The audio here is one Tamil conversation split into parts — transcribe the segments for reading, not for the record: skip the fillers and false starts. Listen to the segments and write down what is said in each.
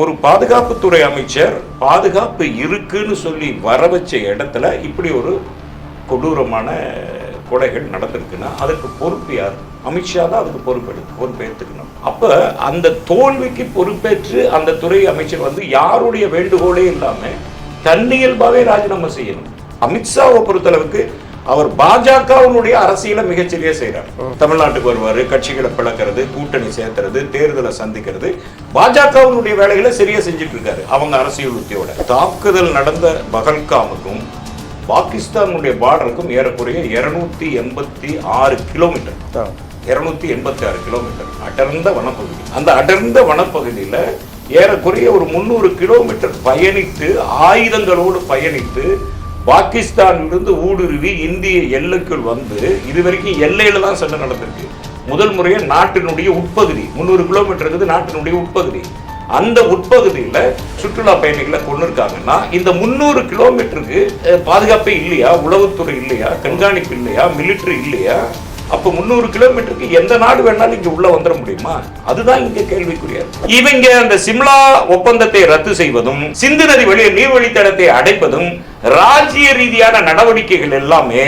ஒரு பாதுகாப்புத்துறை அமைச்சர் பாதுகாப்பு இருக்குன்னு சொல்லி வர வச்ச இடத்துல இப்படி ஒரு கொடூரமான கொலைகள் நடந்திருக்குன்னா அதுக்கு பொறுப்பு யார்? அமித்ஷா தான் அதுக்கு பொறுப்பேற்றுக்கணும். அப்ப அந்த தோல்விக்கு பொறுப்பேற்று அந்த துறை அமைச்சர் வந்து யாருடைய வேண்டுகோளே இல்லாம தன்னியல்பாவே ராஜினாமா செய்யணும். அமித்ஷாவை பொறுத்தளவுக்கு அவர் பாஜகவினுடைய அரசியலை மிகச்சரியா செய்யறார். தமிழ்நாட்டுக்கு வருவாரு, கட்சிகளை பிளக்கிறது, கூட்டணி சேர்த்துறது, தேர்தலை சந்திக்கிறது, பாஜகவினுடைய வேலைகளை சரியா செஞ்சுட்டு இருக்காரு அவங்க அரசியல் உத்தியோட. தாக்குதல் நடந்த பகல்காமுக்கும் பாகிஸ்தானுடைய பார்டருக்கும் ஏறக்குறைய 286 கிலோமீட்டர், 286 கிலோமீட்டர் அடர்ந்த வனப்பகுதி. அந்த அடர்ந்த வனப்பகுதியில ஏறக்குறைய ஒரு 300 கிலோமீட்டர் பயணித்து, ஆயுதங்களோடு பயணித்து, பாகிஸ்தானிலிருந்து ஊடுருவி இந்திய எல்லைக்குள் வந்து, இதுவரைக்கும் எல்லையில தான் சண்டை நடந்திருக்கு. முதல் முறையா நாட்டினுடைய உட்பகுதி 300 கிலோமீட்டர் இருக்குது, நாட்டினுடைய உட்பகுதி. அந்த உட்பகுதியில சுற்றுலா பயணிகளை கொண்டு இருக்காங்கன்னா இந்த 300 கிலோமீட்டருக்கு பாதுகாப்பே இல்லையா? உளவுத்துறை இல்லையா? கண்காணிப்பு இல்லையா? மிலிட்டரி இல்லையா? அப்ப 300 கிலோமீட்டருக்கு எந்த நாடு வேணாலும் இங்க உள்ள வந்துட முடியுமா? அதுதான் இங்க கேள்விக்குரிய. இவங்க அந்த சிம்லா ஒப்பந்தத்தை ரத்து செய்வதும், சிந்து நதி நீர்வழித்தடத்தை அடைப்பதும், ராஜ்ய ரீதியான நடவடிக்கைகள் எல்லாமே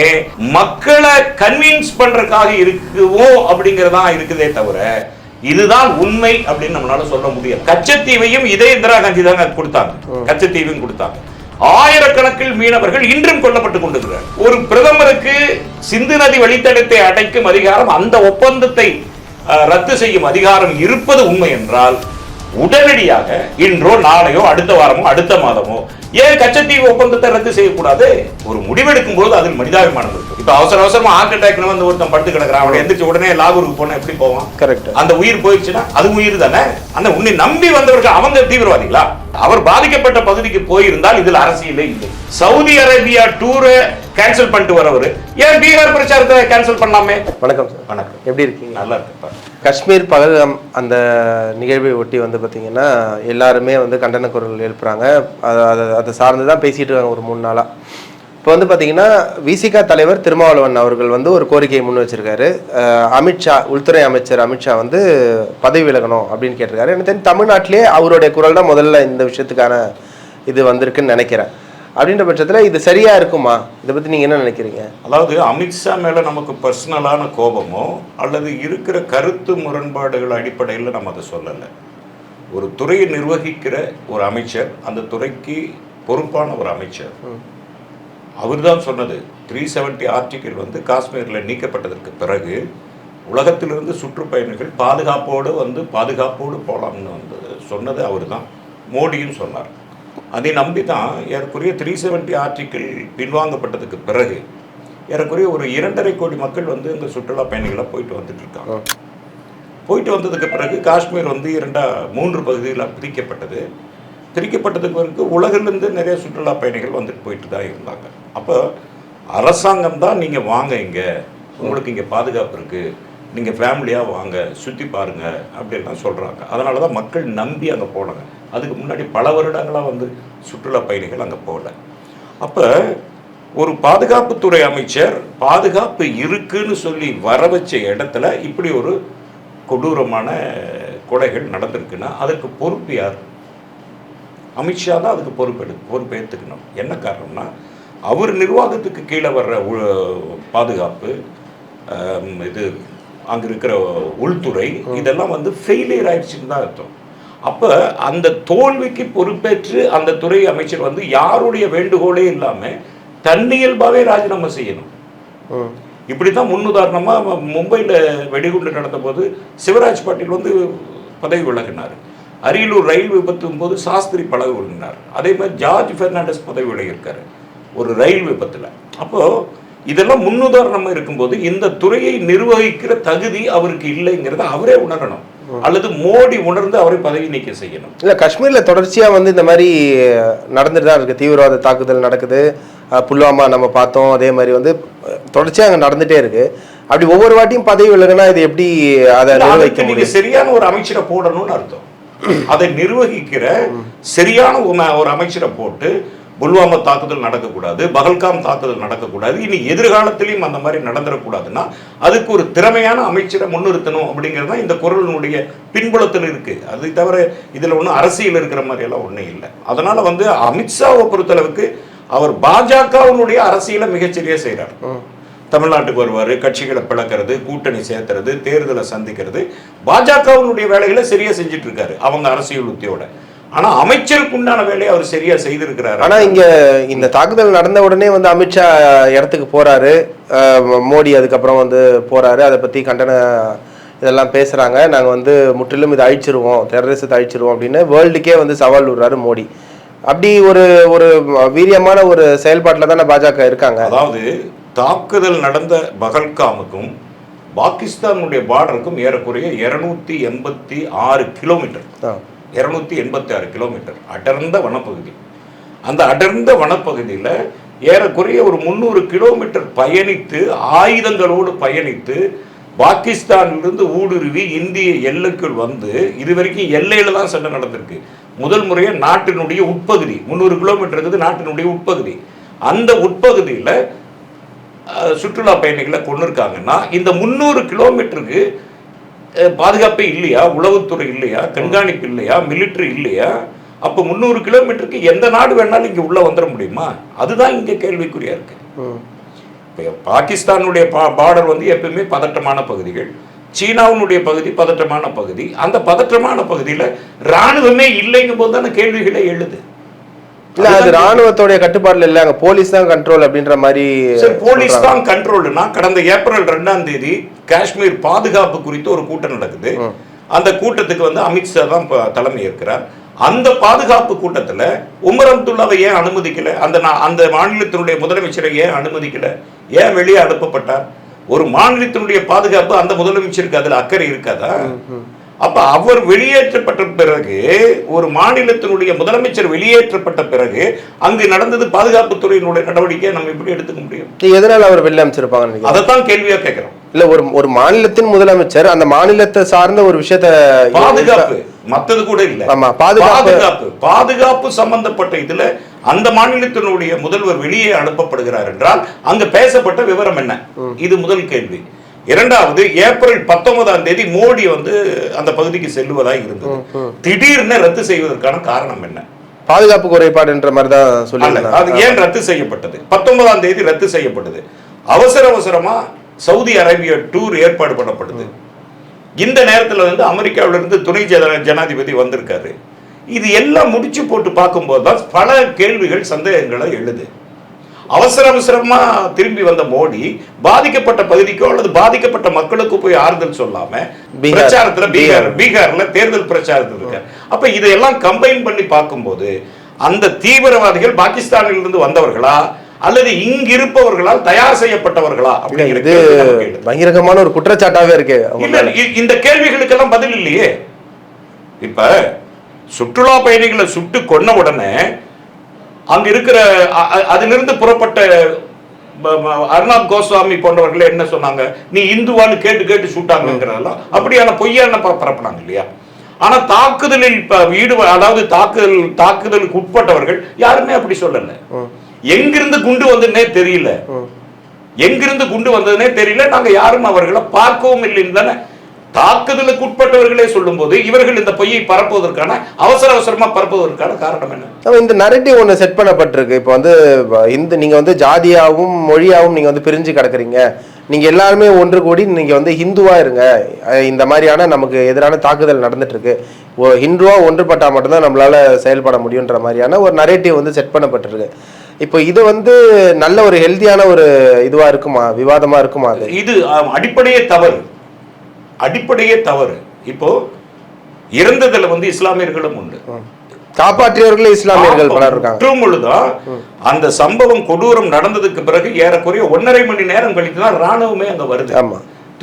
மக்களை கன்வின்ஸ் பண்றதுக்காக இருக்குவோ அப்படிங்கறதா இருக்குதே தவிர இதுதான் உண்மை அப்படின்னு நம்மளால சொல்ல முடியாது. கச்சத்தீவையும் இதே இந்திரா காந்தி தாங்க கொடுத்தாங்க. கச்சத்தீவையும் கொடுத்தாங்க. ஆயிரக்கணக்கில் மீனவர்கள் இன்றும் கொல்லப்பட்டுக் கொண்டிருக்கிறார். ஒரு பிரதமருக்கு சிந்து நதி வழித்தடத்தை அடைக்கும் அதிகாரம், அந்த ஒப்பந்தத்தை ரத்து செய்யும் அதிகாரம் இருப்பது உண்மை என்றால் உடனடியாக இன்றோ நாளையோ அடுத்த வாரமோ அடுத்த மாதமோ ஏன் கச்சத்தீவு ஒப்பந்தத்தை ரத்து செய்யக்கூடாது? ஒரு முடிவெடுக்கும் போது அதில் மனிதாபிமானம் இருக்கு. இப்ப அவசரமா ஹார்ட் அட்டாக்ல வந்து ஒருத்தன் படுத்து கிடக்குறான், அவன் எந்திரிச்ச உடனே லாகூருக்கு போனா எப்படி போவான்? கரெக்ட். அந்த உயிர் போயிடுச்சுன்னா அது உயிர் தானே. அந்த உன்னை நம்பி வந்தவர்கள் அவங்க தீவிரவாதிகளா? அவர் பாதிக்கப்பட்ட பகுதிக்கு போயிருந்தால் இதில் அரசியலே இல்லை. சவுதி அரேபியா டூரை கேன்சல் பண்ணிட்டு வரவர் ஏன் பீகார் பிரச்சாரத்தை கேன்சல் பண்ணாமே? வணக்கம் சார். வணக்கம். எப்படி இருக்கீங்க? நல்லா இருக்கு. காஷ்மீர் பகல்காம் அந்த நிகழ்வை ஒட்டி வந்து பார்த்தீங்கன்னா எல்லாருமே வந்து கண்டன குரல் எழுப்புறாங்க. அதை சார்ந்து தான் பேசிட்டு இருக்காங்க ஒரு 3 நாளாக. இப்போ வந்து பார்த்தீங்கன்னா விசிகா தலைவர் திருமாவளவன் அவர்கள் வந்து ஒரு கோரிக்கையை முன் வச்சிருக்காரு. அமித்ஷா, உள்துறை அமைச்சர் அமித்ஷா வந்து பதவி விலகணும் அப்படின்னு கேட்டிருக்காரு. எனக்கு தெரிஞ்சு தமிழ்நாட்டிலே அவருடைய குரல் தான் முதல்ல இந்த விஷயத்துக்கான இது வந்திருக்குன்னு நினைக்கிறேன். அப்படின்ற பட்சத்தில் இது சரியா இருக்குமா? இதை பற்றி நீங்கள் என்ன நினைக்கிறீங்க? அதாவது அமித்ஷா மேலே நமக்கு பர்சனலான கோபமோ அல்லது இருக்கிற கருத்து முரண்பாடுகள் அடிப்படையில் நம்ம அதை சொல்லலை. ஒரு துறையை நிர்வகிக்கிற ஒரு அமைச்சர், அந்த துறைக்கு பொறுப்பான ஒரு அமைச்சர், அவர் தான் சொன்னது 370 ஆர்டிகிள் வந்து காஷ்மீரில் நீக்கப்பட்டதற்கு பிறகு உலகத்திலிருந்து சுற்றுப்பயணிகள் பாதுகாப்போடு போகலாம்னு வந்து சொன்னது அவர் தான். மோடியும் சொன்னார். அதை நம்பி தான் ஏறக்குறைய 370 ஆர்டிகிள் பின்வாங்கப்பட்டதுக்கு பிறகு ஏறக்குறைய ஒரு 2.5 கோடி மக்கள் வந்து இந்த சுற்றுலா பயணிகளாக போயிட்டு வந்துட்டு இருக்காங்க. போயிட்டு வந்ததுக்கு பிறகு காஷ்மீர் வந்து 3 பகுதிகளாக பிரிக்கப்பட்டதுக்கு பிறகு உலகிலிருந்து நிறைய சுற்றுலா பயணிகள் வந்துட்டு போயிட்டு தான் இருந்தாங்க. அப்போ அரசாங்கம் தான் நீங்கள் வாங்க, இங்கே உங்களுக்கு இங்கே பாதுகாப்பு இருக்குது, நீங்கள் ஃபேமிலியாக வாங்க, சுற்றி பாருங்கள் அப்படின்லாம் சொல்கிறாங்க. அதனால தான் மக்கள் நம்பி அங்கே போனாங்க. அதுக்கு முன்னாடி பல வருடங்களாக வந்து சுற்றுலா பயணிகள் அங்கே போகல. அப்போ ஒரு பாதுகாப்புத்துறை அமைச்சர் பாதுகாப்பு இருக்குன்னு சொல்லி வர வச்ச இடத்துல இப்படி ஒரு கொடூரமான கொலைகள் நடந்திருக்குன்னா அதுக்கு பொறுப்பு யார்? அமித்ஷா தான் அதுக்கு பொறுப்பேற்றுக்கணும். என்ன காரணம்னா அவர் நிர்வாகத்துக்கு கீழே வர்ற பாதுகாப்பு, இது அங்கே இருக்கிற உள்துறை, இதெல்லாம் வந்து ஃபெயிலியர் ஆயிடுச்சுன்னு தான் அர்த்தம். அப்போ அந்த தோல்விக்கு பொறுப்பேற்று அந்த துறை அமைச்சர் வந்து யாருடைய வேண்டுகோளே இல்லாமல் தன்னியல்பாகவே ராஜினாமா செய்யணும். இப்படி தான் முன்னுதாரணமாக மும்பையில் வெடிகுண்டு நடந்த போது சிவராஜ் பாட்டீல் வந்து பதவி விலகினார். அரியலூர் ரயில் விபத்தும் போது சாஸ்திரி பதவி விலகினார். அதே மாதிரி ஜார்ஜ் பெர்னாண்டஸ் பதவி விலகியிருக்காரு ஒரு ரயில் விபத்தில். அப்போது இதெல்லாம் முன்னுதாரணமாக இருக்கும்போது இந்த துறையை நிர்வகிக்கிற தகுதி அவருக்கு இல்லைங்கிறத அவரே உணரணும், அல்லது மோடி உணர்ந்து அவரை பதவி நீக்கம் செய்யணும். இல்லை, காஷ்மீரில் தொடர்ச்சியாக வந்து இந்த மாதிரி நடந்துட்டு தான் இருக்குது. தீவிரவாத தாக்குதல் நடக்குது. புல்வாமா நம்ம பார்த்தோம். அதே மாதிரி வந்து தொடர்ச்சியாக அங்கே நடந்துகிட்டே இருக்குது. அப்படி ஒவ்வொரு வாட்டியும் பதவி விலகுனா இது எப்படி அதை நிர்வகிக்க முடியும்? நீங்கள் சரியான ஒரு அமைச்சரை போடணும்னு அர்த்தம். அதை நிர்வகிக்கிற சரியான ஒரு அமைச்சரை போட்டு புல்வாமா தாக்குதல் நடக்கக்கூடாது, பகல்காம் தாக்குதல் நடக்கக்கூடாது, இனி எதிர்காலத்திலையும் அந்த மாதிரி நடந்துடக்கூடாதுன்னா அதுக்கு ஒரு திறமையான அமைச்சரை முன்னிறுத்தணும் அப்படிங்கிறது தான் இந்த குரலினுடைய பின்புலத்தில் இருக்கு. அது தவிர இதில் ஒன்றும் அரசியல் இருக்கிற மாதிரி எல்லாம் ஒன்றும் இல்லை. அதனால வந்து அமித்ஷாவை பொறுத்தளவுக்கு அவர் பாஜகவினுடைய அரசியலை மிகச்சரியா செய்கிறார். தமிழ்நாட்டுக்கு வருவார், கட்சிகளை பிளக்கிறது, கூட்டணி சேர்த்துறது, தேர்தலை சந்திக்கிறது, பாஜகவினுடைய வேலைகளை சரியா செஞ்சுட்டு இருக்காரு அவங்க அரசியல் உத்தியோட. ஆனா அமைச்சருக்கு உண்டான வேலையை அவர் சரியா செய்திருக்கிறாரு. ஆனா இங்க இந்த தாக்குதல் நடந்த உடனே வந்து அமித்ஷா இடத்துக்கு போறாரு, மோடி அதுக்கப்புறம் வந்து போறாரு, அதை பத்தி கண்டன இதெல்லாம் பேசுறாங்க. நாங்க வந்து முற்றிலும் இதை அழிச்சிருவோம், டெரரிசத்தை அழிச்சிருவோம் அப்படின்னு வேர்ல்டுக்கே வந்து சவால் விடுறாரு மோடி. அப்படி ஒரு ஒரு வீரியமான ஒரு செயல்பாட்டில் தானே பாஜக இருக்காங்க. அதாவது தாக்குதல் நடந்த பகல்காமுக்கும் பாகிஸ்தானுடைய பார்டருக்கும் ஏறக்குறைய 286 கிலோமீட்டர், 286 கிலோமீட்டர் அடர்ந்த வனப்பகுதி. அந்த அடர்ந்த வனப்பகுதியில் ஏறக்குறைய ஒரு 300 கிலோமீட்டர் பயணித்து, ஆயுதங்களோடு பயணித்து, பாகிஸ்தானிலிருந்து ஊடுருவி இந்திய எல்லைக்குள் வந்து, இதுவரைக்கும் எல்லையில தான் சண்டை நடந்திருக்கு. முதல் முறையே நாட்டினுடைய உட்பகுதி 300 கிலோமீட்டர் இருக்குது, நாட்டினுடைய உட்பகுதி. அந்த உட்பகுதியில் சுற்றுலா பயணிகளை கொண்டு இருக்காங்கன்னா இந்த 300 கிலோமீட்டருக்கு பாதுகாப்பே இல்லையா, உளவுத்துறை இல்லையா, கண்காணிப்பு இல்லையா, மிலிட்டரி இல்லையா? அப்போ 300 கிலோமீட்டருக்கு எந்த நாடு வேணாலும் இங்கே உள்ள வந்துட முடியுமா? அதுதான் இங்கே கேள்விக்குறியா இருக்கு. பாகிஸ்தானுடைய பார்டர் வந்து எப்பவுமே பதட்டமான பகுதிகள், சீனாவுடைய பகுதி பதட்டமான பகுதி. அந்த பதட்டமான பகுதியில் ராணுவமே இல்லைங்கும் போது தானே கேள்விகளே எழுது. இல்ல அது ராணுவத்தோட கட்டுப்பாடுல இல்ல, அங்க போலீஸ் தான் கண்ட்ரோல் அப்படின்ற மாதிரி. போலீஸ் தான் கண்ட்ரோல்னா கடந்த ஏப்ரல் 2ஆம் தேதி காஷ்மீர் பாதுகாப்பு குறித்து ஒரு கூட்டம் நடக்குது. அந்த கூட்டத்துக்கு வந்து அமித்ஷா தான் தலைமை ஏற்கிறார். அந்த பாதுகாப்பு கூட்டத்துல உமர் அப்துல்லாவை ஏன் அனுமதிக்கல? அந்த மாநிலத்தினுடைய முதலமைச்சரை ஏன் அனுமதிக்கல? ஏன் வெளியே அனுப்பப்பட்டார்? ஒரு மாநிலத்தினுடைய பாதுகாப்பு அந்த முதலமைச்சருக்கு அதுல அக்கறை இருக்காதா? அப்ப அவர் வெளியேற்றப்பட்ட பிறகு, ஒரு மாநிலத்தினுடைய முதலமைச்சர் வெளியேற்றப்பட்ட பிறகு அங்கு நடந்தது பாதுகாப்புத்துறையினுடைய நடவடிக்கை நம்ம எப்படி எடுத்துக்க முடியும்? எதனால அவர் வெளியே அமைச்சிருப்பாங்க? அதைத்தான் கேள்வியா கேட்கிறோம். இல்ல ஒரு மாநிலத்தின் முதலமைச்சர் அந்த மாநிலத்தை சார்ந்த ஒரு விஷயத்த பாதுகாப்பு, மத்தது கூட இல்ல, பாதுகாப்பு சம்பந்தப்பட்ட இதுல அந்த மாநிலத்தினுடைய முதல்வர் வெளியே அனுப்பப்படுகிறார் என்றால் அங்க பேசப்பட்ட விவரம் என்ன? இது முதல் கேள்வி. இரண்டாவது, ஏப்ரல் 19ஆம் தேதி மோடி வந்து அந்த பகுதிக்கு செல்லுவதாக இருந்தது. திடீர்னு ரத்து செய்வதற்கான காரணம் என்ன? பாதுகாப்பு குறைபாடு என்ற மாதிரி தான் சொல்லல. அது ஏன் ரத்து செய்யப்பட்டது? 19ஆம் தேதி ரத்து செய்யப்பட்டது. அவசரமா சவுதி அரேபியா டூர் ஏற்பாடு பண்ணப்படுது. இந்த நேரத்தில் வந்து அமெரிக்காவிலிருந்து துணை ஜனாதிபதி வந்திருக்காரு. இது எல்லாம் முடிச்சு போட்டு பார்க்கும்போது தான் பல கேள்விகள், சந்தேகங்களை எழுது. அவசரமா திரும்பி வந்த மோடி பாதிக்கப்பட்ட பகுதிக்கோ அல்லது பாதிக்கப்பட்ட மக்களுக்கு போய் ஆறுதல் சொல்லாம பிரச்சாரத்துல பீகார்ல தேர்தல் பிரச்சாரத்தில் இருக்கார். அப்ப இதையெல்லாம் கம்பைன் பண்ணி பார்க்கும்போது அந்த தீவிரவாதிகள் பாகிஸ்தானில் இருந்து வந்தவர்களா அல்லது இங்கு இருப்பவர்களால் தயார் செய்யப்பட்டவர்களா அப்படிங்கிறது பகிரங்கமான ஒரு குற்றச்சாட்டாவே இருக்கு. இந்த கேள்விகளுக்கெல்லாம் பதில் இல்லையே. இப்ப சுற்றுலா பயணிகளை சுட்டு கொன்ன உடனே அங்க இருக்கிற அதிலிருந்து புறப்பட்ட அர்ணாப் கோஸ்வாமி போன்றவர்கள் என்ன சொன்னாங்க? நீ இந்துவான்னு கேட்டு சுட்டாங்கிறதெல்லாம் அப்படியான பொய்யான பரப்பினாங்க இல்லையா? ஆனா தாக்குதலில் அதாவது தாக்குதலுக்கு உட்பட்டவர்கள் யாருமே அப்படி சொல்லல. எங்கிருந்து குண்டு வந்ததுன்னே தெரியல, எங்கிருந்து குண்டு வந்ததுன்னே தெரியல, நாங்க யாரும் அவர்களை பார்க்கவும் இல்லைன்னு தானே தாக்குதலுக்கு உட்பட்டவர்களே சொல்லும் போது இவர்கள் இந்த பொய்யை பரப்புவதற்கான அவசரமா பரப்புவதற்கான காரணம் என்ன? இந்த நரேட்டிவ் ஒன்று செட் பண்ணப்பட்டிருக்கு. இப்போ வந்து நீங்க வந்து ஜாதியாவும் மொழியாவும் நீங்க வந்து பிரிஞ்சு கிடக்குறீங்க, நீங்க எல்லாருமே ஒன்று கூடி நீங்க வந்து ஹிந்துவா இருங்க, இந்த மாதிரியான நமக்கு எதிரான தாக்குதல் நடந்துட்டு இருக்கு, ஹிந்துவா ஒன்றுபட்டா மட்டும்தான் நம்மளால செயல்பட முடியுன்ற மாதிரியான ஒரு நரேட்டிவ் வந்து செட் பண்ணப்பட்டிருக்கு. இப்போ இது வந்து நல்ல ஒரு ஹெல்தியான ஒரு இதுவா இருக்குமா, விவாதமா இருக்குமா? இது அடிப்படையே தவறு. இப்போ இறந்ததுல வந்து இஸ்லாமியர்களும் உண்டு, காப்பாற்றியவர்களே இஸ்லாமியர்கள் பலர் இருக்காங்க. அந்த சம்பவம் கொடூரம் நடந்ததுக்கு பிறகு ஏறக்குறைய 1.5 மணி நேரம் கழித்து தான் ராணுவமே அங்க வருது.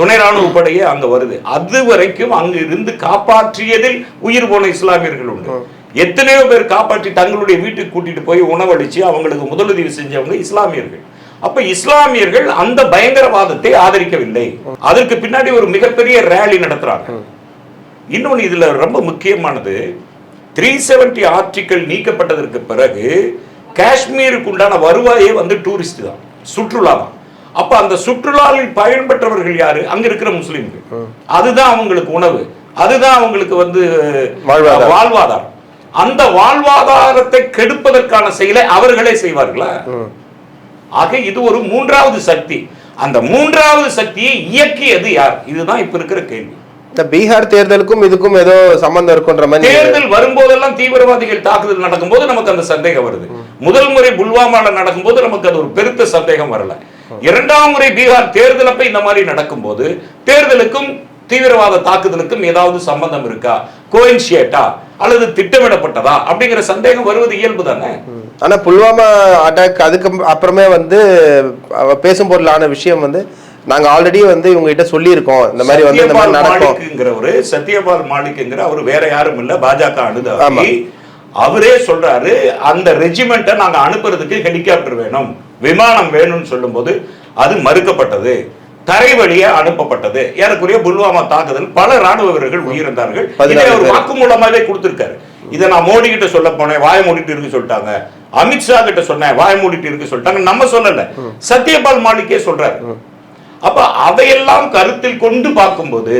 துணை ராணுவ படையே அங்க வருது. அது வரைக்கும் அங்கு இருந்து காப்பாற்றியதில் உயிர் போன இஸ்லாமியர்கள் உண்டு. எத்தனையோ பேர் காப்பாற்றி தங்களுடைய வீட்டுக்கு கூட்டிட்டு போய் உணவளிச்சு அவங்களுக்கு முதலுதவி செஞ்சவங்க இஸ்லாமியர்கள். அப்ப இஸ்லாமியர்கள் அந்த பயங்கரவாதத்தை ஆதரிக்கவில்லை. அதற்கு பின்னாடி ஒரு மிகப்பெரிய ரேலி நடத்துறாங்க. இன்னொன்னு இதுல ரொம்ப முக்கியமானது, 370 ஆர்டிகிள் நீக்கப்பட்டதற்கு பிறகு காஷ்மீருக்கு உண்டான வருவாயே வந்து டூரிஸ்ட் தான், சுற்றுலா தான். அப்ப அந்த சுற்றுலாவில் பயன்பெற்றவர்கள் யாரு? அங்க இருக்கிற முஸ்லிம்கள். அதுதான் அவங்களுக்கு உணவு, அதுதான் அவங்களுக்கு வந்து வாழ்வாதாரம். அந்த வாழ்வாதாரத்தை கெடுப்பதற்கான செயலை அவர்களே செய்வார்களா? ஆக இது ஒரு மூன்றாவது சக்தி. அந்த மூன்றாவது சக்தியை இயக்கியது யார்? இதுதான் இப்ப இருக்கிற கேள்வி. இந்த பீகார் தேர்தலுக்கும் இதுக்கும் ஏதோ சம்பந்தம் இருக்குன்ற மாதிரி. தேர்தல் வரும்போதெல்லாம் தீவிரவாதிகள் தாக்குதல் நடக்கும்போது நமக்கு அந்த சந்தேகம் வருது. முதல் முறை புல்வாமால நடக்கும்போது நமக்கு அது ஒரு பெருத்த சந்தேகம் வரல. இரண்டாம் முறை பீகார் தேர்தல் அப்ப இந்த மாதிரி நடக்கும்போது தேர்தலுக்கும் தீவிரவாத தாக்குதலுக்கும் ஏதாவது சம்பந்தம் இருக்கா, கோயின்சியேட்டா அல்லது திட்டமிடப்பட்டதா அப்படிங்கிற சந்தேகம் வருவது இயல்பு தானே. ஆனா புல்வாமா அட்டாக் அதுக்கு அப்புறமே வந்து பேசும் பொருளான விஷயம் வந்து நாங்க ஆல்ரெடி வந்து இவங்க கிட்ட சொல்லி இருக்கோம், இந்த மாதிரி வந்து இந்த மாதிரி நடக்கும்ங்கறவரு சத்யபால் மாலிக்ங்கற அவர் வேற யாரும் இல்ல, பாஜக அனுதாபி. அவரே சொல்றாரு அந்த ரெஜிமெண்ட்டை நாங்க அனுப்புறதுக்கு ஹெலிகாப்டர் வேணும், விமானம் வேணும்னு சொல்லும்போது அது மறுக்கப்பட்டது, தரை வழியே அனுப்பப்பட்டது. ஏறக்குறைய புல்வாமா தாக்குதல் பல ராணுவ வீரர்கள் உயிரிழந்தார்கள். இதை அவர் வாக்குமூலமாவே கொடுத்திருக்காரு. இதை நான் மோடி கிட்ட சொல்ல போனேன், வாய மூடிட்டு இருக்கு சொல்லிட்டாங்க. அமித்ஷா கிட்ட சொன்னேன், வாய மூடிட்டு இருக்கு சொல்லிட்டாங்க. நம்ம சொல்லல, சத்யபால் மாலிக்கே சொல்றாரு. அப்ப அதையெல்லாம் கருத்தில் கொண்டு பார்க்கும்போது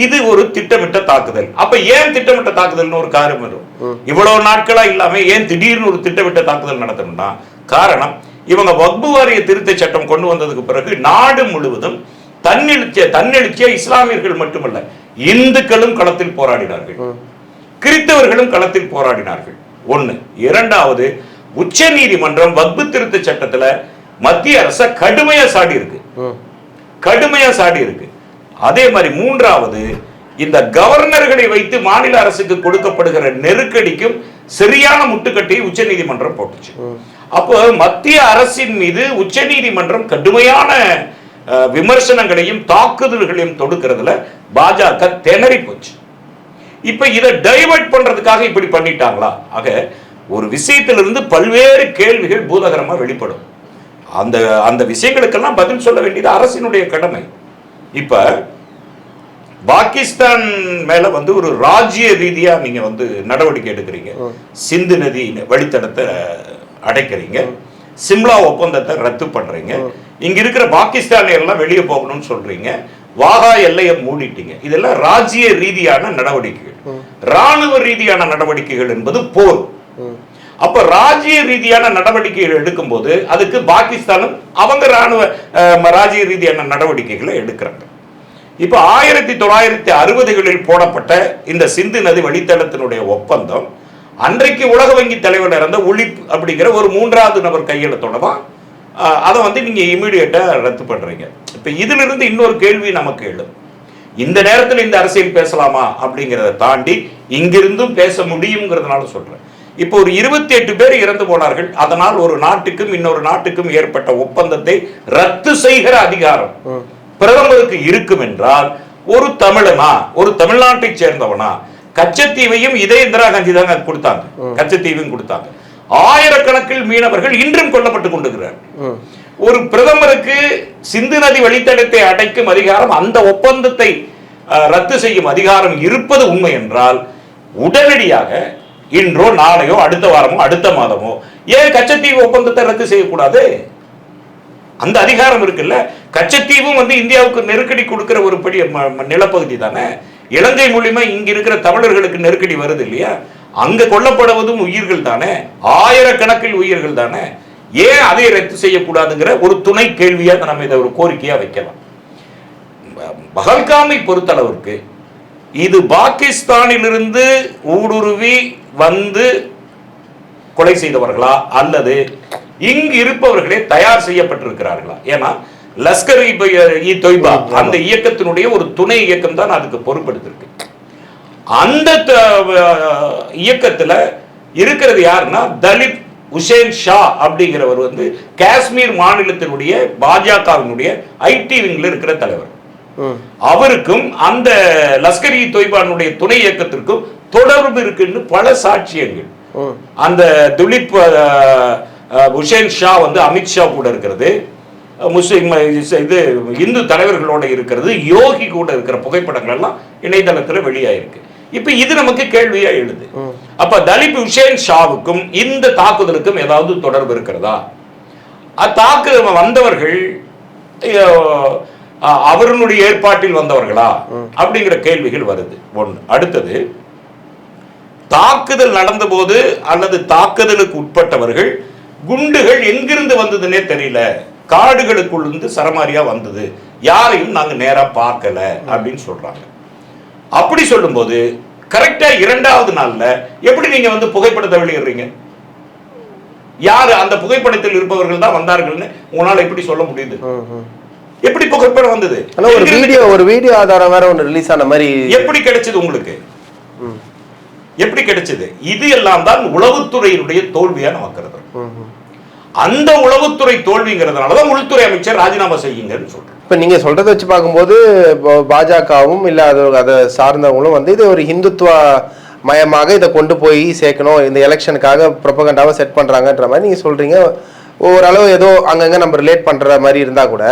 இது ஒரு திட்டமிட்ட தாக்குதல். அப்ப ஏன் திட்டமிட்ட தாக்குதல்னு ஒரு காரணம் வரும். இவ்வளவு நாட்களா இல்லாம ஏன் திடீர்னு ஒரு திட்டமிட்ட தாக்குதல் நடத்தணும்னா காரணம், இவங்க வக்பு வாரிய திருத்த சட்டம் கொண்டு வந்ததுக்கு பிறகு நாடு முழுவதும் தன்னெழுச்சிய இஸ்லாமியர்கள் மட்டுமல்ல இந்துக்களும் களத்தில் போராடினார்கள், கிறிஸ்தவர்களும் களத்தில் போராடினார்கள். ஒண்ணு. இரண்டாவது, உச்ச நீதிமன்றம் வக்பு திருத்த சட்டத்துல மத்திய அரச கடுமையா சாடி இருக்கு. அதே மாதிரி மூன்றாவது, இந்த கவர்னர்களை வைத்து மாநில அரசுக்கு கொடுக்கப்படுகிற நெருக்கடிக்கும் சரியான முட்டுக்கட்டையை உச்ச நீதிமன்றம் போட்டுச்சு. அப்போ மத்திய அரசின் மீது உச்ச நீதிமன்றம் கடுமையான விமர்சனங்களையும் தாக்குதல்களையும் தொடுக்கிறதுல பாஜக திணறி போச்சு. இப்ப இதை டைவர்ட் பண்றதுக்காக இப்படி பண்ணிட்டாங்களா? ஆக ஒரு விஷயத்திலிருந்து பல்வேறு கேள்விகள் பூதகரமா வெளிப்படும். அந்த விஷயங்களுக்கெல்லாம் பதில் சொல்ல வேண்டியது அரசினுடைய கடமை. இப்ப பாகிஸ்தான் மேல வந்து ஒரு ராஜ்ய ரீதியா நீங்க வந்து நடவடிக்கை எடுக்கிறீங்க, சிந்து நதி வழித்தடத்தை அடைக்கிறீங்க, சிம்லா ஒப்பந்தத்தை ரத்து பண்றீங்க, இங்க இருக்கிற பாகிஸ்தானியெல்லாம் வெளியே போகணும்னு சொல்றீங்க, வாகா எல்லையை மூடிட்டீங்க. இதெல்லாம் ராஜ்ய ரீதியான நடவடிக்கைகள். ராணுவ ரீதியான நடவடிக்கைகள் என்பது போர். அப்ப ராஜ்ய ரீதியான நடவடிக்கைகள் எடுக்கும் போது அதுக்கு பாகிஸ்தானும் அவங்க ராணுவ ராஜ்ய ரீதியான நடவடிக்கைகளை எடுக்கிறாங்க. இப்ப 1960களில் போடப்பட்ட இந்த சிந்து நதி வழித்தடத்தினுடைய ஒப்பந்தம் அன்றைக்கு உலக வங்கி தலைவர் இருந்த உலிப் அப்படிங்கிற ஒரு மூன்றாவது நபர் கையெழுத்தோட தான் அதை வந்து நீங்க இமீடியட்டா ரத்து பண்றீங்க. இப்ப இதுல இருந்து இன்னொரு கேள்வி நமக்கு எழும். இந்த நேரத்தில் இந்த அரசியல் பேசலாமா அப்படிங்கிறத தாண்டி இங்கிருந்தும் பேச முடியுங்கிறதுனால சொல்றேன். இப்போ ஒரு 28 பேர் இறந்து போனார்கள். அதனால் ஒரு நாட்டுக்கும் இன்னொரு நாட்டுக்கும் ஏற்பட்ட ஒப்பந்தத்தை ரத்து செய்கிற அதிகாரம் பிரதமருக்கு இருக்கும் என்றால் ஒரு தமிழனா, ஒரு தமிழ்நாட்டை சேர்ந்தவனா, கச்சத்தீவையும் இதே இந்திரா காந்தி தாங்க கொடுத்தாங்க, கச்சத்தீவையும் கொடுத்தாங்க. ஆயிரக்கணக்கில் மீனவர்கள் இன்றும் கொல்லப்பட்டுக் கொண்டிருக்கிறார்கள். ஒரு பிரதமருக்கு சிந்து நதி வழித்தடத்தை அடைக்கும் அதிகாரம், அந்த ஒப்பந்தத்தை ரத்து செய்யும் அதிகாரம் இருப்பது உண்மை என்றால் உடனடியாக இன்றோ நாளையோ அடுத்த வாரமோ அடுத்த மாதமோ ஏன் கச்சத்தீவு ஒப்பந்தத்தை ரத்து செய்யக்கூடாது? அந்த அதிகாரம் இருக்குல்ல. கச்சத்தீவும் வந்து இந்தியாவுக்கு நெருக்கடி கொடுக்கிற ஒரு பெரிய நிலப்பகுதி தானே. இலங்கை மூலியமா இங்க இருக்கிற தமிழர்களுக்கு நெருக்கடி வருது இல்லையா? அங்க கொல்லப்படுவதும் உயிர்கள் தானே, ஆயிரக்கணக்கில் உயிர்கள் தானே. ஏன் அதை ரத்து செய்யக்கூடாதுங்கிற ஒரு துணை கேள்வியா நம்ம இதை ஒரு கோரிக்கையா வைக்கலாம். பஹல்காமை பொறுத்தளவிற்கு இது பாகிஸ்தானிலிருந்து ஊடுருவி வந்து கொலை செய்தவர்களா அல்லது இங்கு இருப்பவர்களே தயார் செய்யப்பட்டிருக்கிறார்களா? ஏன்னா லஷ்கர் இ தொய்பா அந்த இயக்கத்தினுடைய ஒரு துணை இயக்கம் தான் அதுக்கு பொறுப்பெடுத்திருக்கு. அந்த இயக்கத்துல இருக்கிறது யாருன்னா தலித் உசேன் ஷா அப்படிங்கிறவர் வந்து காஷ்மீர் மாநிலத்தினுடைய பாஜகவினுடைய ஐடி விங்ல இருக்கிற தலைவர். அவருக்கும் அந்த லஷ்கர் இ தொய்பானுடைய துணை இயக்கத்திற்கும் தொடர்பு இருக்குன்னு பல சாட்சியங்கள். அந்த துலிப் உசேன் ஷா வந்து அமித்ஷா கூட இருக்கிறது, முஸ்லிம் இது இந்து தலைவர்களோட இருக்கிறது, யோகி கூட இருக்கிற புகைப்படங்கள் எல்லாம் இணையதளத்தில் வெளியாயிருக்கு. இப்ப இது நமக்கு கேள்வியா எழுது. அப்ப தலிப் ஹுசேன் ஷாவுக்கும் இந்த தாக்குதலுக்கும் ஏதாவது தொடர்பு இருக்கிறதா? தாக்கு வந்தவர்கள் அவர்களுடைய ஏற்பாட்டில் வந்தவர்களா அப்படிங்கிற கேள்விகள் வருது. ஒன்று. அடுத்தது, தாக்குதல் நடந்த போது அல்லது தாக்குதலுக்கு உட்பட்டவர்கள் குண்டுகள் எங்கிருந்து வந்ததுன்னே தெரியல, காடுகளுக்குள் இருந்து சரமாரியா வந்தது, யாரையும் நாங்க நேரா பார்க்கல அப்படின்னு சொல்றாங்க. அப்படி சொல்லும்போது கரெக்டா 2வது நாள்ல எப்படி நீங்க வந்து புகைப்படத்தை வெளியிடுறீங்க? யாரு அந்த புகைப்படத்தில் இருப்பவர்கள் தான் வந்தார்கள்னு உங்களால எப்படி சொல்ல முடியுது? எப்படி புகைப்படம் வந்தது? ஒரு வீடியோ ஆதாரம் வேற ஒன்னு ரிலீஸ் ஆன மாதிரி எப்படி கிடைச்சது உங்களுக்கு? எப்படி கிடைச்சது? இது எல்லாம் தான் உளவுத்துறையினுடைய தோல்வியா நமக்கிறது. அந்த உளவுத்துறை தோல்விங்கிறதுனாலதான் உள்துறை அமைச்சர் ராஜினாமா செய்யுங்கன்னு சொல்றேன். இப்ப நீங்க சொல்றதை வச்சு பார்க்கும்போது பாஜகவும் இல்ல அதை சார்ந்தவங்களும் வந்து இது ஒரு ஹிந்துத்துவ மயமாக இதை கொண்டு போய் சேர்க்கணும், இந்த எலெக்ஷனுக்காக ப்ரொபகண்டாவை செட் பண்றாங்கன்ற மாதிரி நீங்க சொல்றீங்க. ஓரளவு ஏதோ அங்கங்க நம்ம ரிலேட் பண்ற மாதிரி இருந்தா கூட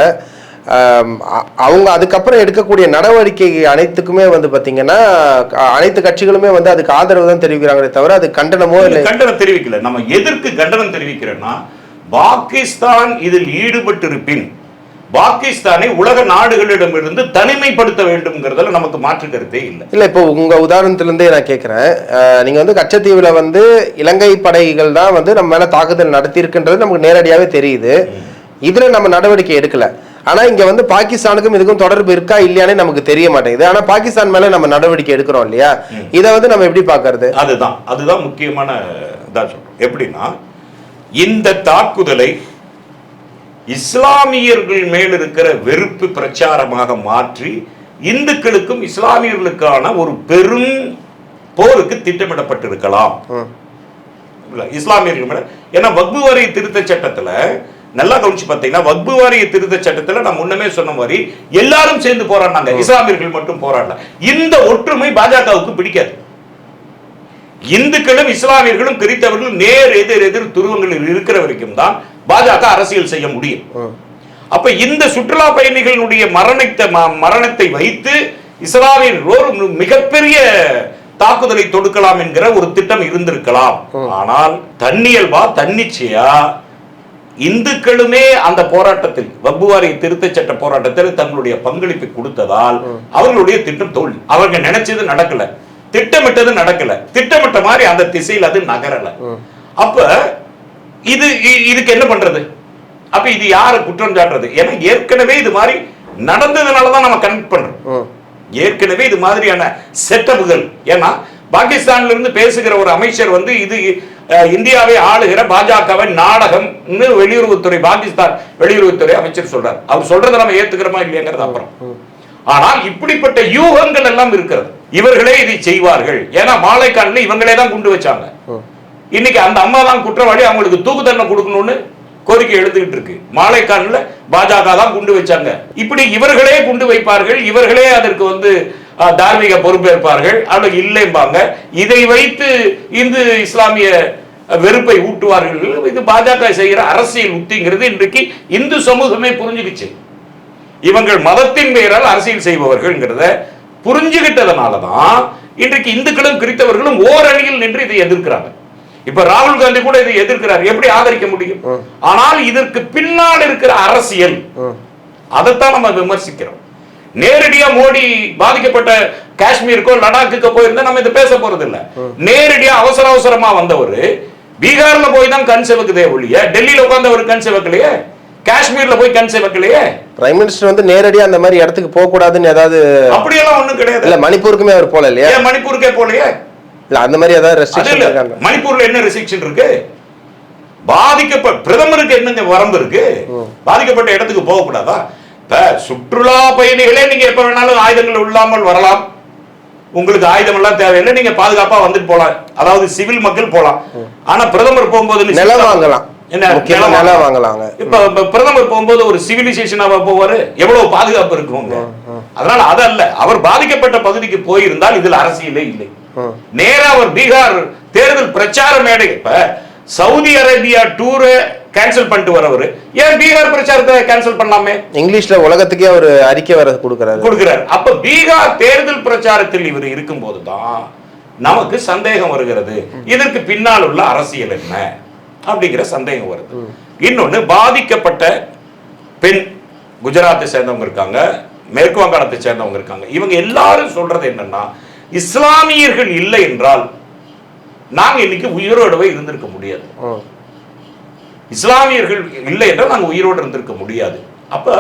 அவங்க அதுக்கப்புறம் எடுக்கக்கூடிய நடவடிக்கை அனைத்துக்குமே வந்து பாத்தீங்கன்னா அனைத்து கட்சிகளுமே வந்து அதுக்கு ஆதரவு தான் தெரிவிக்கிறாங்களே தவிர அது கண்டனமோ இல்லை. கண்டனம் தெரிவிக்கல. நம்ம எதற்கு கண்டனம் தெரிவிக்கிறோம்னா, பாகிஸ்தான் இதில் ஈடுபட்டிருப்பின் பாகிஸ்தானை உலக நாடுகளிடமிருந்து தனிமைப்படுத்த வேண்டும்ங்கிறதுல நமக்கு மாற்று கருத்தே இல்லை. இல்ல இப்போ உங்க உதாரணத்திலிருந்தே நான் கேட்கிறேன், நீங்க வந்து கச்சத்தீவுல வந்து இலங்கை படைகள் தான் வந்து நம்ம மேல தாக்குதல் நடத்தி இருக்குன்றது நமக்கு நேரடியாவே தெரியுது. இதுல நம்ம நடவடிக்கை எடுக்கல. ஆனா இங்க வந்து பாகிஸ்தானுக்கும் இதுக்கும் தொடர்பு இருக்கா இல்லையானே நமக்கு தெரிய மாட்டேங்குது. ஆனா பாகிஸ்தான் மேல நம்ம நடவடிக்கை எடுக்கிறோம் இல்லையா, இதை வந்து நம்ம எப்படி பாக்குறது? அதுதான் முக்கியமான சொல்றோம். எப்படின்னா, இந்த தாக்குதலை இஸ்லாமியர்கள் மேல் இருக்கிற வெறுப்பு பிரச்சாரமாக மாற்றி இந்துக்களுக்கும் இஸ்லாமியர்களுக்கான ஒரு பெரும் போருக்கு திட்டமிடப்பட்டிருக்கலாம். இஸ்லாமியர்கள் மேல, ஏன்னா வக்பு வாரிய திருத்த சட்டத்துல நல்லா கவனிச்சு பார்த்தீங்கன்னா, வக்பு வாரிய திருத்த சட்டத்துல நான் முன்னமே சொன்ன மாதிரி எல்லாரும் சேர்ந்து போராடினாங்க, இஸ்லாமியர்கள் மட்டும் போராடல. இந்த ஒற்றுமை பாஜகவுக்கு பிடிக்காது. இந்துக்களும் இஸ்லாமியர்களும் கிறித்தவர்களும் நேர் எதிர் துருவங்களில் இருக்கிற வரைக்கும் தான் பாஜக அரசியல் செய்ய முடியும். அப்ப இந்த சுற்றுலா பயணிகளுடைய மரணத்தை வைத்து இஸ்லாமியர்கள் ஒரு மிகப்பெரிய தாக்குதலை தொடுக்கலாம் என்கிற ஒரு திட்டம் இருந்திருக்கலாம். ஆனால் தன்னிச்சையா இந்துக்களுமே அந்த போராட்டத்தில் வக்பு வாரிய திருத்த சட்ட போராட்டத்தில் தங்களுடைய பங்களிப்பை கொடுத்ததால் அவர்களுடைய திட்டம் தோல்வி. அவர்கள் நினைச்சது நடக்கல, திட்டமிட்டது நடக்கல, திட்டமிட்ட மாதிரி அந்த திசையில் அது நகரல. அப்ப இதுக்கு என்ன பண்றது? அப்ப இது யாரு குற்றம் சாட்டுறது? ஏன்னா ஏற்கனவே இது மாதிரி நடந்ததுனாலதான் நம்ம கனெக்ட் பண்றோம். ஏற்கனவே இது மாதிரியான செட்டப்புகள், ஏன்னா பாகிஸ்தான்ல இருந்து பேசுகிற ஒரு அமைச்சர் வந்து இது இந்தியாவை ஆளுகிற பாஜகவின் நாடகம் வெளியுறவுத்துறை பாகிஸ்தான் வெளியுறவுத்துறை அமைச்சர் சொல்றார். அவர் சொல்றதை நம்ம ஏத்துக்கிறோமா இல்லையாங்கிறது அப்புறம். ஆனால் இப்படிப்பட்ட யூகங்கள் எல்லாம் இருக்கிறது. இவர்களே இதை செய்வார்கள். ஏன்னா மாலைக்கான்ல இவங்களே தான் குண்டு வச்சாங்க. இன்னைக்கு அந்த அம்மா தான் குற்றவாளி, அவங்களுக்கு தூக்கு தண்டனை கொடுக்கணும்னு கோரிக்கை எழுதுகிட்டு இருக்கு. மாலைக்கான்ல பாஜக தான் குண்டு வச்சாங்க. இப்படி இவர்களே குண்டு வைப்பார்கள், இவர்களே அதற்கு வந்து தார்மீக பொறுப்பேற்பார்கள், அல்லது இல்லைம்பாங்க. இதை வைத்து இந்து இஸ்லாமிய வெறுப்பை ஊட்டுவார்கள். இது பாஜக செய்கிற அரசியல் உத்திங்கிறது இன்றைக்கு இந்து சமூகமே புரிஞ்சுக்கிச்சு. இவங்கள் மதத்தின் பெயரால் அரசியல் செய்பவர்கள்ங்கிறத புரிஞ்சுகிட்டதனாலதான் இன்றைக்கு இந்துக்களும் கிறித்தவர்களும் ஓரணியில் நின்று இதை எதிர்க்கிறாங்க. இப்ப ராகுல் காந்தி கூட இதை எதிர்க்கிறார். எப்படி ஆதரிக்க முடியும்? ஆனால் இதற்கு பின்னால் இருக்கிற அரசியல், அதைத்தான் நம்ம விமர்சிக்கிறோம். நேரடியா மோடி பாதிக்கப்பட்ட காஷ்மீருக்கோ லடாக்குக்கோ போயிருந்தா நம்ம இதை பேச போறது இல்ல. நேரடியா அவசரமா வந்தவர் பீகார்ல போய் தான் கண் செவக்குதே ஒழிய டெல்லியில உட்கார்ந்து ஒரு கண் செவக்கலையே, காஷ்மீர்ல போய் கண் செவக்கலையே. பிரைம் மினிஸ்டர் வந்து நேரடியா அந்த மாதிரி இடத்துக்கு போக கூடாதுன்னு ஏதாவது அப்படியெல்லாம் ஒண்ணும் கிடையாது. இல்ல மணிப்பூருக்குமே அவர் போல இல்லையா? மணிப்பூருக்கே போலையே. இல்ல அந்த மாதிரி ஏதாவது ரெஸ்ட்ரிக்ஷன் இருக்காங்க? மணிப்பூர்ல என்ன ரெஸ்ட்ரிக்ஷன் இருக்கு? பிரதமருக்கு என்ன வரம்பு இருக்கு? பாதிக்கப்பட்ட இடத்துக்கு போக கூடாதா? இப்ப சுற்றுலா பயணிகளே நீங்க எப்ப வேணாலும் ஆயுதங்கள் இல்லாமல் வரலாம், உங்களுக்கு ஆயுதம் எல்லாம் தேவையில்லை, நீங்க பாதுகாப்பா வந்துட்டு போலாம், அதாவது சிவில் மக்கள் போலாம். ஆனா பிரதமர் போகும்போது நிலம் வாங்கலாம், நிலம் வாங்கலாம். இப்ப பிரதமர் போகும்போது ஒரு சிவிலைசேஷனாவா போவாரு? எவ்வளவு பாதுகாப்பு இருக்கும்? அதனால அதல்ல, அவர் பாதிக்கப்பட்ட பகுதிக்கு போயிருந்தால் இதில் அரசியலே இல்லை. நேரா அவர் பீகார் தேர்தல் பிரச்சார மேடை, இப்ப சவுதி அரேபியா டூரை கேன்சல் பண்ணிட்டு வரவர் ஏன் பீகார் பிரச்சாரத்தை கேன்சல் பண்ணாமே? இங்கிலீஷ்ல உலகத்துக்கே ஒரு அறிக்கை வர கொடுக்கிறார். அப்ப பீகார் தேர்தல் பிரச்சாரத்தில் இவர் இருக்கும் போதுதான் நமக்கு சந்தேகம் வருகிறது, இதற்கு பின்னால் உள்ள அரசியல் என்ன அப்படிங்கிற சந்தேகம் வருது. இன்னொன்னு, பாதிக்கப்பட்ட பெண் குஜராத்தை சேர்ந்தவங்க இருக்காங்க, மேற்கு வங்காளத்தை சேர்ந்தவங்க இருக்காங்க. இவங்க எல்லாரும் சொல்றது என்னன்னா, இஸ்லாமியர்கள் இல்லை என்றால் நாங்க இன்னைக்கு உயிரோடவே இருந்திருக்க முடியாது. இஸ்லாமியர்கள் இல்லை என்றால் நாங்க உயிரோடு இருந்திருக்க முடியாது. அப்ப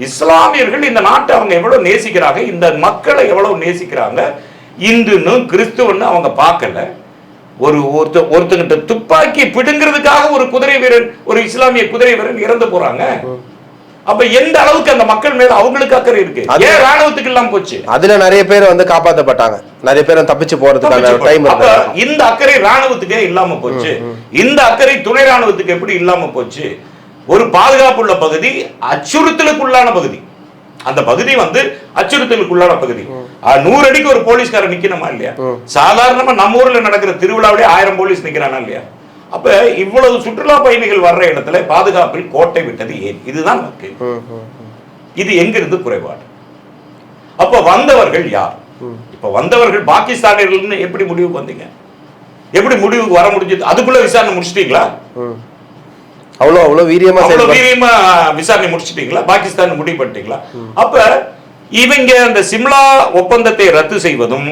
இஸ்லாமியர்கள் இந்த நாட்டை அவங்க எவ்வளவு நேசிக்கிறாங்க, இந்த மக்களை எவ்வளவு நேசிக்கிறாங்க, இந்துன்னு கிறிஸ்துவன்னு அவங்க பார்க்கல. ஒருத்தங்கிட்ட துப்பாக்கி பிடுங்கிறதுக்காக ஒரு குதிரை வீரன், ஒரு இஸ்லாமிய குதிரை வீரன் இறந்து போறாங்க. அப்ப எந்த அளவுக்கு அந்த மக்கள் மேல அவங்களுக்கு அக்கறை இருக்கு? ஏன் ராணுவத்துக்கு இல்லாம போச்சு? அதுல நிறைய பேர் வந்து காப்பாற்றப்பட்டாங்க, நிறைய பேர் தப்பிச்சு போறதுக்கான டைம். அப்ப இந்த அக்கறை ராணுவத்துக்கே இல்லாம போச்சு. இந்த அக்கறை துணை ராணுவத்துக்கு எப்படி இல்லாம போச்சு? ஒரு பாதுகாப்புள்ள பகுதி அச்சுறுத்தலுக்குள்ளான பகுதி, அந்த பகுதி வந்து அச்சுறுத்தலுக்குள்ளான பகுதி. 100 அடிக்கு ஒரு போலீஸ்காரர் நிக்கணுமா இல்லையா? சாதாரணமா நம்ம ஊர்ல நடக்கிற திருவிழாவிலே 1000 போலீஸ் நிக்கிறானா இல்லையா? அப்ப இவ்வளவு சுற்றுலா பயணிகள் வர்ற இடத்துல பாதுகாப்பில் கோட்டை விட்டது ஏன்? இதுதான் இது எங்கிருந்து குறைபாடு? அப்ப வந்தவர்கள் யார்? இப்ப வந்தவர்கள் பாகிஸ்தானியர்கள் எப்படி முடிவுக்கு வந்தீங்க? எப்படி முடிவுக்கு வர முடிஞ்சது? அதுக்குள்ள விசாரணை முடிச்சிட்டீங்களா? அவ்வளவு வீரியமா விசாரணை முடிச்சிட்டீங்களா? பாகிஸ்தான் முடிவு பண்ணிட்டீங்களா? அப்ப இவங்க அந்த சிம்லா ஒப்பந்தத்தை ரத்து செய்வதும்,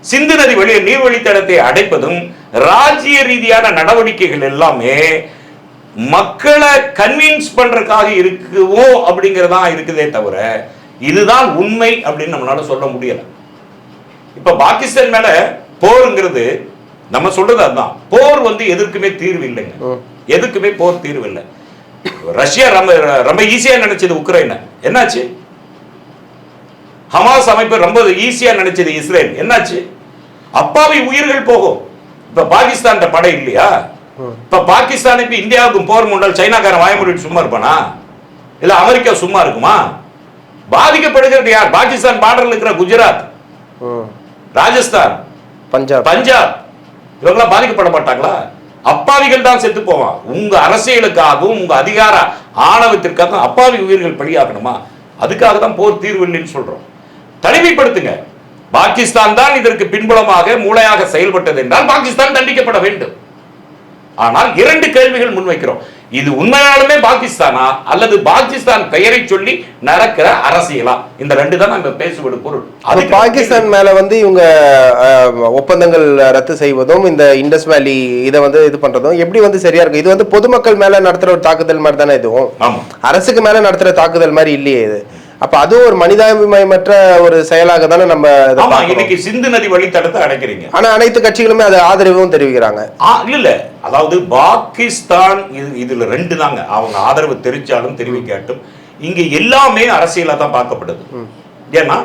சிந்து நதி வழிய நீர்வழித்தடத்தை அடைப்பதும், ராஜ்ய ரீதியான நடவடிக்கைகள் எல்லாமே மக்களை கன்வின்ஸ் பண்றதுக்காக இருக்குவோ அப்படிங்கறதா இருக்குதே தவிர இதுதான் உண்மை அப்படின்னு நம்மளால சொல்ல முடியல. இப்ப பாகிஸ்தான் மேல போருங்கிறது நம்ம சொல்றது அதுதான். போர் வந்து எதற்குமே தீர்வு இல்லைங்க, எதுக்குமே போர் தீர்வு இல்லை. ரஷ்யா ரொம்ப ஈஸியா நினைச்சது உக்ரைன், என்னாச்சு? ஹமாஸ் அமைப்பு ரொம்ப ஈஸியா நினைச்சது இஸ்ரேல், என்னாச்சு? அப்பாவி உயிர்கள் போகும். இப்ப பாகிஸ்தான் படை இல்லையா? இப்ப பாகிஸ்தானுக்கு இந்தியாவுக்கும் போர் முன்னாள் சைனாக்காரன் வாய்மொழிட்டு சும்மா இருப்பானா? இல்ல அமெரிக்கா சும்மா இருக்குமா? பாதிக்கப்படுகிறது யார்? பாகிஸ்தான் பார்டர்ல இருக்கிற குஜராத், ராஜஸ்தான், பஞ்சாப் இவங்கெல்லாம் பாதிக்கப்பட மாட்டாங்களா? அப்பாவிகள் தான் செத்து போவான். உங்க அரசியலுக்காகவும் உங்க அதிகார ஆணவத்திற்காகவும் அப்பாவி உயிர்கள் பலியாகணுமா? அதுக்காக தான் போர் தீர்வு இல்லைன்னு சொல்றோம். தனிமைப்படுத்துங்க. பாகிஸ்தான் தான் இதற்கு பின்புலமாக மூளையாக செயல்பட்டது என்றால் பாகிஸ்தான் தண்டிக்கப்பட வேண்டும். ஆனால் 2 கேள்விகள் முன்வைக்கிறோம். இது உண்மையாலுமே பாகிஸ்தானா அல்லது பாகிஸ்தான் பெயரை சொல்லி நடக்கிற அரசியலா? இந்த 2 தான் நம்ம பேசுவது பொருள். அது பாகிஸ்தான் மேல வந்து இவங்க ஒப்பந்தங்கள் ரத்து செய்வதும், இந்த இண்டஸ் வேலி இதை வந்து இது பண்றதும் எப்படி வந்து சரியா இருக்கு? இது வந்து பொதுமக்கள் மேல நடத்துற ஒரு தாக்குதல் மாதிரி தானே இதுவும்? அரசுக்கு மேல நடத்துற தாக்குதல் மாதிரி இல்லையே இது. அப்ப அது ஒரு மனிதாபிமயமற்ற ஒரு செயலாக தானே நம்ம இன்னைக்கு சிந்து நதி வழித்தடத்தை அடைக்கிறீங்க. ஆனா அனைத்து கட்சிகளுமே அது ஆதரவும் தெரிவிக்கிறாங்க. இல்ல, அதாவது பாகிஸ்தான் இதுல 2 தாங்க. அவங்க ஆதரவு தெரிவிச்சாலும் தெரிவிக்காட்டும் இங்க எல்லாமே அரசியலா தான் பார்க்கப்படுது. ஏன்னா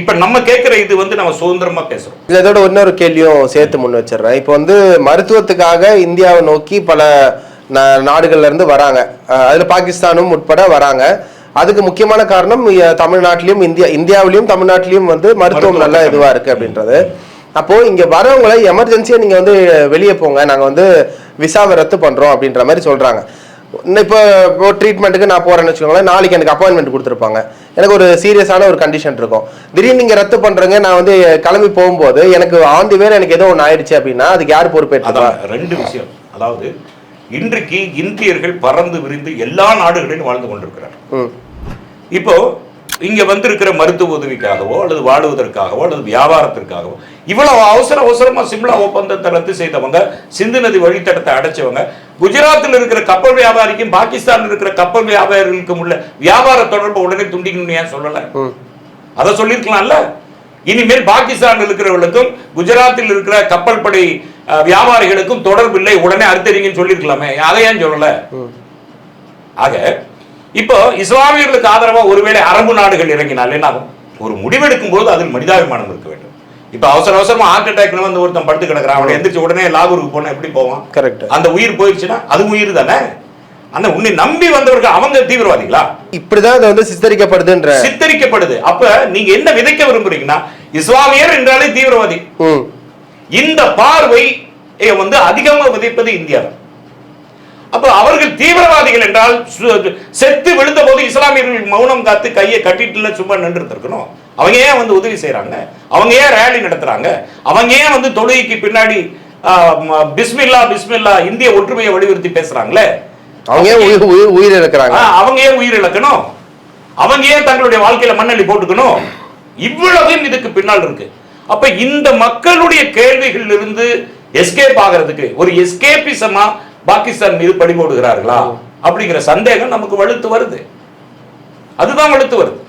இப்ப நம்ம கேட்கிற இது வந்து நம்ம சுதந்திரமா பேசுறோம். இதோட இன்னொரு கேள்வியும் சேர்த்து முன் வச்சிடறேன். இப்ப வந்து மருத்துவத்துக்காக இந்தியாவை நோக்கி பல நாடுகள்ல இருந்து வராங்க, அதுல பாகிஸ்தானும் உட்பட வராங்க. அதுக்கு முக்கியமான காரணம் தமிழ்நாட்டிலையும் இந்தியாவிலையும் தமிழ்நாட்டிலையும் வந்து மருத்துவம் நல்லா இதுவா இருக்கு அப்படின்றது. அப்போ இங்க வரவங்களை எமர்ஜென்சியா நீங்க வந்து வெளியே போங்க, நாங்க வந்து விசாவை ரத்து பண்றோம் அப்படின்ற மாதிரி சொல்றாங்க. இப்போ ட்ரீட்மெண்ட்டுக்கு நான் போறேன்னு வச்சுக்கோங்களேன், நாளைக்கு எனக்கு அப்பாயின்மெண்ட் கொடுத்துருப்பாங்க, எனக்கு ஒரு சீரியஸான ஒரு கண்டிஷன் இருக்கும். திடீர்னு நீங்க ரத்து பண்றீங்க, நான் வந்து கிளம்பி போகும்போது எனக்கு ஆன் தி வேல எனக்கு ஏதோ ஒன்று ஆயிடுச்சு அப்படின்னா அதுக்கு யார் பொறுப்பேற்றா? 2 விஷயம். அதாவது இன்றைக்கு இந்தியர்கள் பறந்து விரிந்து எல்லா நாடுகளிலும் வாழ்ந்து கொண்டிருக்கிறார். இப்போ இங்க வந்திருக்கிற மருத்துவ உதவிக்காகவோ அல்லது வாழ்வதற்காகவோ அல்லது வியாபாரத்திற்காகவோ இவ்வளவு அவசரமா சிம்லா ஒப்பந்தத்தை ரத்து செய்தவங்க, சிந்து நதி வழித்தடத்தை அடைச்சவங்க, குஜராத்தில் இருக்கிற கப்பல் வியாபாரிக்கும் பாகிஸ்தான் இருக்கிற கப்பல் வியாபாரிகளுக்கும் உள்ள வியாபார தொடர்பு உடனே துண்டிக்கணும்னு ஏன் சொல்லல? அதை சொல்லிருக்கலாம்ல. இனிமேல் பாகிஸ்தான் இருக்கிறவர்களுக்கும் குஜராத்தில் இருக்கிற கப்பல் படை வியாபாரிகளுக்கும் தொடர்பு இல்லை, உடனே அறுத்தறிங்கன்னு சொல்லிருக்கலாமே, அதை ஏன் சொல்லல? ஆக இப்போ இஸ்லாமியர்களுக்கு ஆதரவா ஒருவேளை அரபு நாடுகள் இறங்கினால் என்ன ஆகும்? ஒரு முடிவெடுக்கும் போது அதில் மனிதாபிமானம் இருக்க வேண்டும். இப்ப அவசரமா ஹார்ட் அட்டாக்ல வந்து ஒருத்தன் படுத்து கிடக்குறான், அவனை எந்திரிச்சு உடனே லாகூருக்கு போனா எப்படி போவான்? கரெக்ட். அந்த உயிர் போயிடுச்சுன்னா அது உயிர் தானே. அந்த உன்னை நம்பி வந்தவர்கள் அவங்க தீவிரவாதிகளா? இப்படிதான் அது வந்து சித்தரிக்கப்படுது. அப்ப நீங்க என்ன விதைக்க விரும்புறீங்கன்னா, இஸ்லாமியர் என்றாலே தீவிரவாதி. இந்த பார்வை வந்து அதிகமா விதைப்பது இந்தியா தான். அப்ப அவர்கள் தீவிரவாதிகள் என்றால் செத்து விழுந்த போது இஸ்லாமியர்கள் மௌனம் காத்து கையை கட்டிட்டு சும்மா நின்று இருக்கணும். அவங்க ஏன் வந்து உதவி செய்யறாங்க? அவங்க ஏன் ரேலி நடத்துறாங்க? அவங்க ஏன் வந்து தொழுகைக்கு பின்னாடி பிஸ்மில்லா பிஸ்மில்லா இந்திய ஒற்றுமையை வலியுறுத்தி பேசுறாங்களே? அவங்க ஏன் உயிர் இழக்கிறாங்க? அவங்க ஏன் உயிர் இழக்கணும்? அவங்க ஏன் தங்களுடைய வாழ்க்கையில மண்ணள்ளி போட்டுக்கணும்? இவ்வளவும் இதுக்கு பின்னால் இருக்கு. அப்ப இந்த மக்களுடைய கேள்விகள் இருந்து எஸ்கேப் ஆகிறதுக்கு ஒரு எஸ்கேபிசமா பாகிஸ்தான் மீது பழி போடுகிறார்களா அப்படிங்கிற சந்தேகம் நமக்கு வலுத்து வருது. அதுதான் வலுத்து வருது.